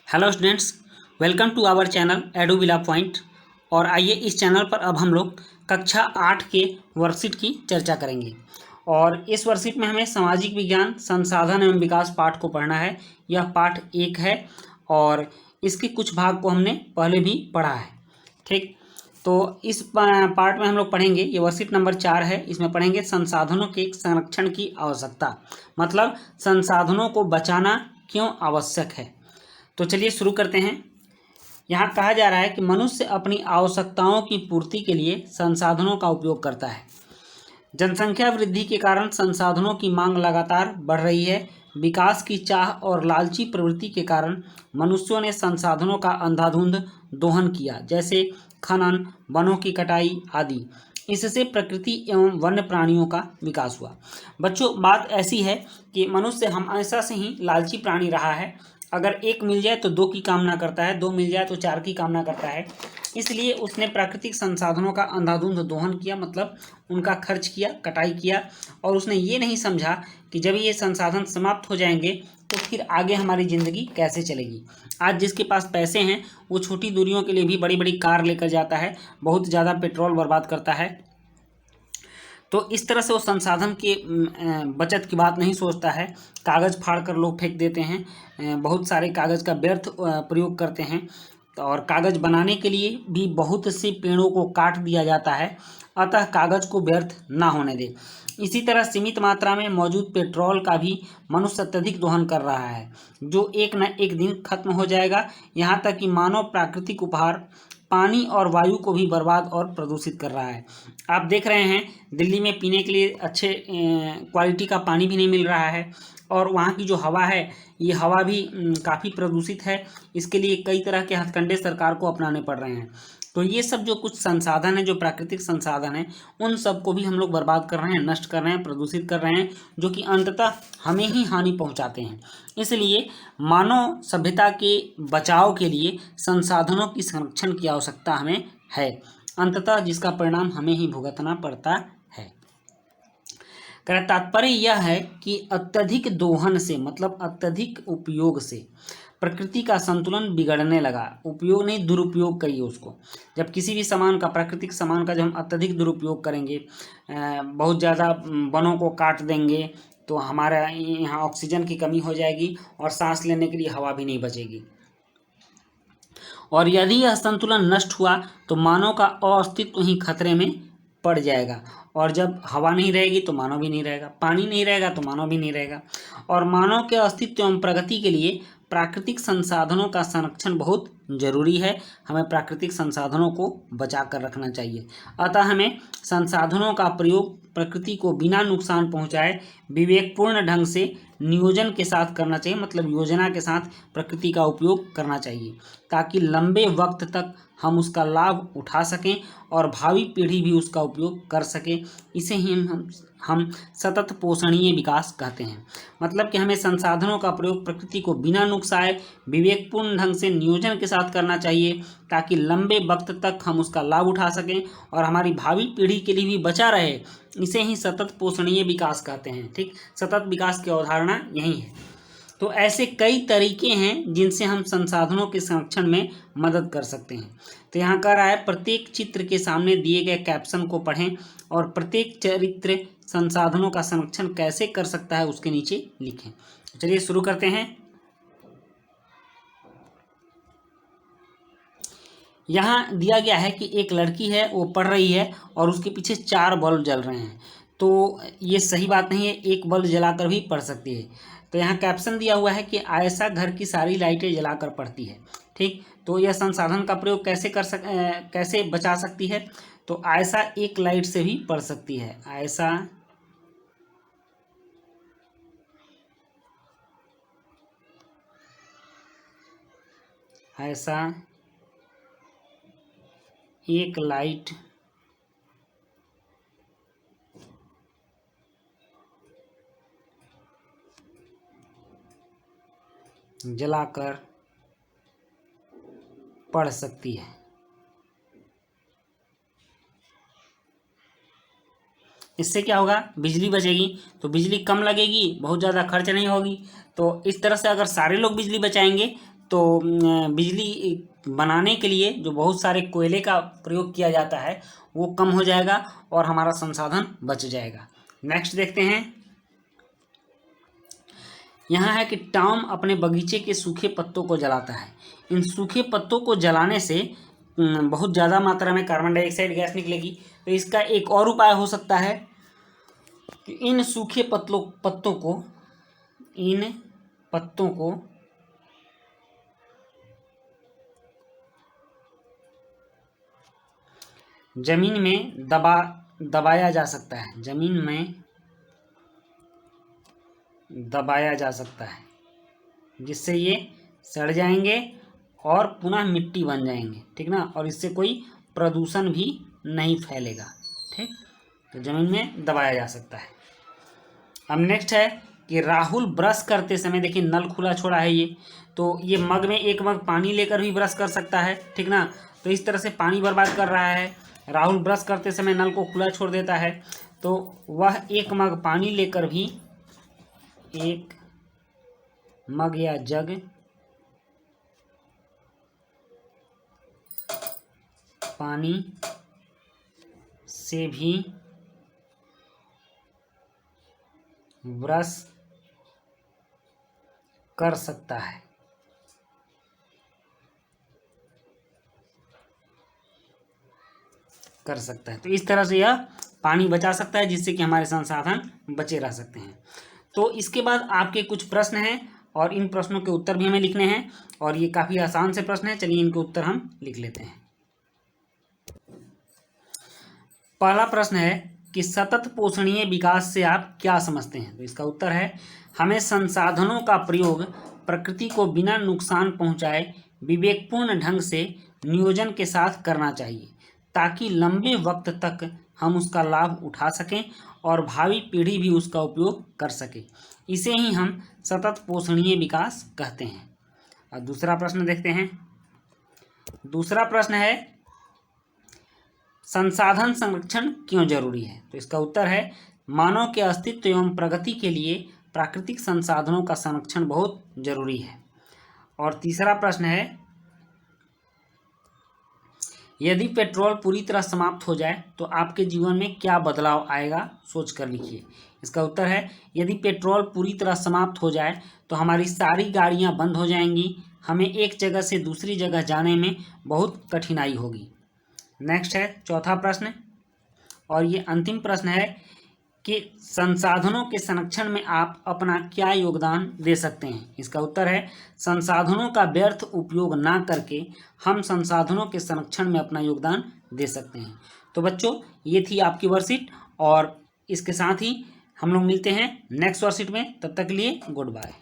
Hello students, welcome to our channel Eduvila point. और आइए इस चैनल पर अब हम लोग कक्षा 8 के वर्कशीट की चर्चा करेंगे। और इस वर्कशीट में हमें सामाजिक विज्ञान संसाधन एवं विकास पाठ को पढ़ना है। यह पाठ 1 है और इसके कुछ भाग को हमने पहले भी पढ़ा है। ठीक, तो इस पार्ट में हम लोग पढ़ेंगे, ये वर्कशीट नंबर 4 है। इसमें पढ़ेंगे संसाधनों के संरक्षण की आवश्यकता, मतलब संसाधनों को बचाना क्यों आवश्यक है। तो चलिए शुरू करते हैं। यहाँ कहा जा रहा है कि मनुष्य अपनी आवश्यकताओं की पूर्ति के लिए संसाधनों का उपयोग करता है। जनसंख्या वृद्धि के कारण संसाधनों की मांग लगातार बढ़ रही है। विकास की चाह और लालची प्रवृत्ति के कारण मनुष्यों ने संसाधनों का अंधाधुंध दोहन किया, जैसे खनन, वनों की कटाई आदि। इससे प्रकृति एवं वन्य प्राणियों का विकास हुआ। बच्चों, बात ऐसी है कि मनुष्य हमेशा से ही लालची प्राणी रहा है। अगर एक मिल जाए तो दो की कामना करता है, दो मिल जाए तो चार की कामना करता है। इसलिए उसने प्राकृतिक संसाधनों का अंधाधुंध दोहन किया, मतलब उनका खर्च किया, कटाई किया। और उसने ये नहीं समझा कि जब ये संसाधन समाप्त हो जाएंगे तो फिर आगे हमारी ज़िंदगी कैसे चलेगी। आज जिसके पास पैसे हैं वो छोटी दूरियों के लिए भी बड़ी बड़ी कार लेकर जाता है, बहुत ज़्यादा पेट्रोल बर्बाद करता है। तो इस तरह से वो संसाधन के बचत की बात नहीं सोचता है। कागज़ फाड़ कर लोग फेंक देते हैं, बहुत सारे कागज़ का व्यर्थ प्रयोग करते हैं। और कागज़ बनाने के लिए भी बहुत से पेड़ों को काट दिया जाता है। अतः कागज़ को व्यर्थ ना होने दे। इसी तरह सीमित मात्रा में मौजूद पेट्रोल का भी मनुष्य अत्यधिक दोहन कर रहा है, जो एक न एक दिन खत्म हो जाएगा। यहाँ तक कि मानव प्राकृतिक उपहार पानी और वायु को भी बर्बाद और प्रदूषित कर रहा है। आप देख रहे हैं दिल्ली में पीने के लिए अच्छे क्वालिटी का पानी भी नहीं मिल रहा है। और वहाँ की जो हवा है, ये हवा भी काफ़ी प्रदूषित है। इसके लिए कई तरह के हथकंडे सरकार को अपनाने पड़ रहे हैं। तो ये सब जो कुछ संसाधन है, जो प्राकृतिक संसाधन है, उन सब को भी हम लोग बर्बाद कर रहे हैं, नष्ट कर रहे हैं, प्रदूषित कर रहे हैं, जो कि अंततः हमें ही हानि पहुंचाते हैं। इसलिए मानव सभ्यता के बचाव के लिए संसाधनों की संरक्षण की आवश्यकता हमें है, अंततः जिसका परिणाम हमें ही भुगतना पड़ता है। तात्पर्य यह है कि अत्यधिक दोहन से, मतलब अत्यधिक उपयोग से प्रकृति का संतुलन बिगड़ने लगा। उपयोग नहीं, दुरुपयोग करिए उसको। जब किसी भी सामान का, प्राकृतिक सामान का जब हम अत्यधिक दुरुपयोग करेंगे, बहुत ज़्यादा वनों को काट देंगे, तो हमारा यहाँ ऑक्सीजन की कमी हो जाएगी और सांस लेने के लिए हवा भी नहीं बचेगी। और यदि यह संतुलन नष्ट हुआ तो मानव का अस्तित्व ही खतरे में पड़ जाएगा। और जब हवा नहीं रहेगी तो मानव भी नहीं रहेगा, पानी नहीं रहेगा तो मानव भी नहीं रहेगा। और मानव के अस्तित्व एवं प्रगति के लिए प्राकृतिक संसाधनों का संरक्षण बहुत जरूरी है। हमें प्राकृतिक संसाधनों को बचा कर रखना चाहिए। अतः हमें संसाधनों का प्रयोग प्रकृति को बिना नुकसान पहुंचाए विवेकपूर्ण ढंग से नियोजन के साथ करना चाहिए, मतलब योजना के साथ प्रकृति का उपयोग करना चाहिए, ताकि लंबे वक्त तक हम उसका लाभ उठा सकें और भावी पीढ़ी भी उसका उपयोग कर सके। इसे ही हम सतत पोषणीय विकास कहते हैं। मतलब कि हमें संसाधनों का प्रयोग प्रकृति को बिना नुकसाए विवेकपूर्ण ढंग से नियोजन के साथ करना चाहिए, ताकि लंबे वक्त तक हम उसका लाभ उठा सकें और हमारी भावी पीढ़ी के लिए भी बचा रहे। इसे ही सतत पोषणीय विकास कहते हैं। ठीक, सतत विकास की अवधारणा यही है। तो ऐसे कई तरीके हैं जिनसे हम संसाधनों के संरक्षण में मदद कर सकते हैं। तो यहाँ कह रहा है प्रत्येक चित्र के सामने दिए गए कैप्शन को पढ़ें और प्रत्येक चरित्र संसाधनों का संरक्षण कैसे कर सकता है उसके नीचे लिखें। चलिए शुरू करते हैं। यहाँ दिया गया है कि एक लड़की है, वो पढ़ रही है और उसके पीछे 4 बल्ब जल रहे हैं। तो ये सही बात नहीं है, एक बल्ब जलाकर भी पढ़ सकती है। तो यहाँ कैप्शन दिया हुआ है कि आयशा घर की सारी लाइटें जलाकर पढ़ती है। ठीक, तो यह संसाधन का प्रयोग कैसे बचा सकती है। तो आयशा एक लाइट से भी पढ़ सकती है। आयशा एक लाइट जलाकर पढ़ सकती है। इससे क्या होगा, बिजली बचेगी, तो बिजली कम लगेगी, बहुत ज़्यादा खर्च नहीं होगी। तो इस तरह से अगर सारे लोग बिजली बचाएंगे तो बिजली बनाने के लिए जो बहुत सारे कोयले का प्रयोग किया जाता है वो कम हो जाएगा और हमारा संसाधन बच जाएगा। नेक्स्ट देखते हैं। यहाँ है कि टॉम अपने बगीचे के सूखे पत्तों को जलाता है। इन सूखे पत्तों को जलाने से बहुत ज़्यादा मात्रा में कार्बन डाइऑक्साइड गैस निकलेगी। तो इसका एक और उपाय हो सकता है कि इन सूखे पत्तों को जमीन में दबाया जा सकता है। जमीन में दबाया जा सकता है जिससे ये सड़ जाएंगे और पुनः मिट्टी बन जाएंगे, ठीक ना। और इससे कोई प्रदूषण भी नहीं फैलेगा, ठीक। तो जमीन में दबाया जा सकता है। अब नेक्स्ट है कि राहुल ब्रश करते समय, देखिए नल खुला छोड़ा है ये, तो ये मग में एक मग पानी लेकर भी ब्रश कर सकता है, ठीक ना। तो इस तरह से पानी बर्बाद कर रहा है। राहुल ब्रश करते समय नल को खुला छोड़ देता है, तो वह एक मग पानी लेकर भी, एक मग या जग पानी से भी ब्रश कर सकता है। तो इस तरह से यह पानी बचा सकता है जिससे कि हमारे संसाधन बचे रह सकते हैं। तो इसके बाद आपके कुछ प्रश्न हैं और इन प्रश्नों के उत्तर भी हमें लिखने हैं और ये काफ़ी आसान से प्रश्न हैं। चलिए इनके उत्तर हम लिख लेते हैं। पहला प्रश्न है कि सतत पोषणीय विकास से आप क्या समझते हैं। तो इसका उत्तर है, हमें संसाधनों का प्रयोग प्रकृति को बिना नुकसान पहुंचाए विवेकपूर्ण ढंग से नियोजन के साथ करना चाहिए ताकि लंबे वक्त तक हम उसका लाभ उठा सकें और भावी पीढ़ी भी उसका उपयोग कर सके। इसे ही हम सतत पोषणीय विकास कहते हैं। अब दूसरा प्रश्न देखते हैं। दूसरा प्रश्न है, संसाधन संरक्षण क्यों जरूरी है। तो इसका उत्तर है, मानव के अस्तित्व एवं प्रगति के लिए प्राकृतिक संसाधनों का संरक्षण बहुत जरूरी है। और तीसरा प्रश्न है, यदि पेट्रोल पूरी तरह समाप्त हो जाए तो आपके जीवन में क्या बदलाव आएगा, सोच कर लिखिए। इसका उत्तर है, यदि पेट्रोल पूरी तरह समाप्त हो जाए तो हमारी सारी गाड़ियां बंद हो जाएंगी, हमें एक जगह से दूसरी जगह जाने में बहुत कठिनाई होगी। नेक्स्ट है चौथा प्रश्न और ये अंतिम प्रश्न है कि संसाधनों के संरक्षण में आप अपना क्या योगदान दे सकते हैं। इसका उत्तर है, संसाधनों का व्यर्थ उपयोग ना करके हम संसाधनों के संरक्षण में अपना योगदान दे सकते हैं। तो बच्चों, ये थी आपकी वर्कशीट और इसके साथ ही हम लोग मिलते हैं नेक्स्ट वर्कशीट में। तब तक के लिए गुड बाय।